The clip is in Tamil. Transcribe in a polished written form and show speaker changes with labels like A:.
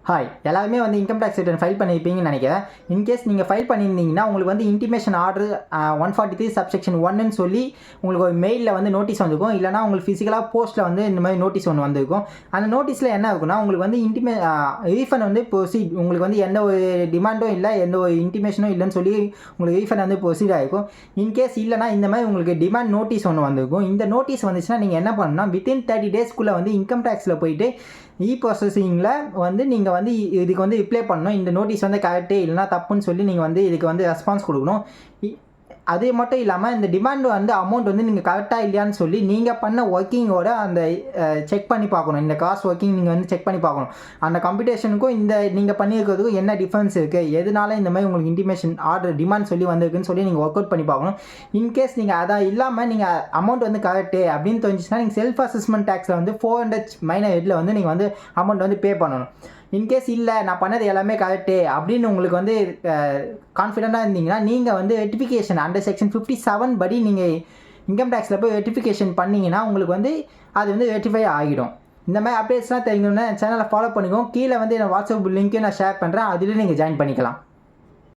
A: ஹாய், எல்லாருமே வந்து இன்கம் டேக்ஸ் ரிட்டர்ன் ஃபைல் பண்ணியிருப்பீங்கன்னு நினைக்கிறேன். இன்கேஸ் நீங்கள் ஃபைல் பண்ணியிருந்தீங்கன்னா உங்களுக்கு வந்து இன்டிமேஷன் ஆர்டர் 143 சப்செக்ஷன் 1ன்னு சொல்லி உங்களுக்கு ஒரு மெயிலில் வந்து நோட்டீஸ் வந்திருக்கும். இல்லைனா உங்களுக்கு ஃபிசிக்கலாக போஸ்ட்டில் வந்து இந்த மாதிரி நோட்டீஸ் ஒன்று வந்திருக்கும். அந்த நோட்டீஸில் என்ன இருக்குன்னா உங்களுக்கு வந்து ரீஃபண்ட் வந்து ப்ரொசீட், உங்களுக்கு வந்து எந்த ஒரு டிமாண்டும் இல்லை, எந்த ஒரு இன்டிமேஷனும் இல்லைன்னு சொல்லி உங்களுக்கு ரீஃபண்ட் வந்து ப்ரொசீட் ஆகிருக்கும். இன்கேஸ் இல்லைனா இந்த மாதிரி உங்களுக்கு டிமாண்ட் நோட்டீஸ் ஒன்று வந்திருக்கும். இந்த நோட்டீஸ் வந்துச்சுன்னா நீங்கள் என்ன பண்ணணும்னா வித்தின் 30 டேஸ்க்குள்ளே வந்து இன்கம் டேக்ஸில் போயிட்டு ப்ராசஸிங்கில் வந்து நீங்கள் வந்து இதுக்கு வந்து ரிப்ளை பண்ணணும். இந்த நோட்டீஸ் வந்து கரெக்டே இல்லைனா தப்புன்னு சொல்லி நீங்கள் வந்து இதுக்கு வந்து ரெஸ்பான்ஸ் கொடுக்கணும். அது மட்டும் இல்லாமல் இந்த டிமாண்ட் வந்து அமௌண்ட் வந்து நீங்கள் கரெக்டாக இல்லையான்னு சொல்லி நீங்கள் பண்ண ஒர்க்கிங்கோட அந்த செக் பண்ணி பார்க்கணும். இந்த காஸ்ட் ஒர்க்கிங் நீங்கள் வந்து செக் பண்ணி பார்க்கணும். அந்த கம்ப்யூட்டேஷனுக்கும் இந்த நீங்கள் பண்ணியிருக்கிறதுக்கும் என்ன டிஃப்ரென்ஸ் இருக்குது, எதனால இந்த மாதிரி உங்களுக்கு இன்டிமேஷன் ஆர்டர் டிமாண்ட் சொல்லி வந்திருக்குன்னு சொல்லி நீங்கள் ஒர்க் அவுட் பண்ணி பார்க்கணும். இன்கேஸ் நீங்கள் அதை இல்லாமல் நீங்கள் அமௌண்ட் வந்து கரெக்டு அப்படின்னு தெரிஞ்சுச்சுன்னா நீங்கள் செல்ஃப் அசஸ்மெண்ட் டேக்ஸில் வந்து 400 மைனர் ஹெட்டில் வந்து நீங்கள் வந்து அமௌண்ட் வந்து பே பண்ணணும். இன்கேஸ் இல்லை நான் பண்ணது எல்லாமே கரெக்டு அப்படின்னு உங்களுக்கு வந்து கான்ஃபிடென்ட்டாக இருந்தீங்கன்னா நீங்கள் வந்து ரெட்டிஃபிகேஷன் அண்டர் செக்ஷன் 57 படி நீங்கள் இன்கம் டேக்ஸில் போய் ரெட்டிஃபிகேஷன் பண்ணிங்கன்னா உங்களுக்கு வந்து அது வந்து ரெட்டிஃபை ஆகிடும். இந்த மாதிரி அப்டேட்ஸ்லாம் தெரிஞ்சுன்னா சேனலை ஃபாலோ பண்ணிக்கோங்க. கீழே வந்து என் வாட்ஸ்அப் லிங்க்கையும் நான் ஷேர் பண்ணுறேன், அதில் நீங்கள் ஜாயின் பண்ணிக்கலாம்.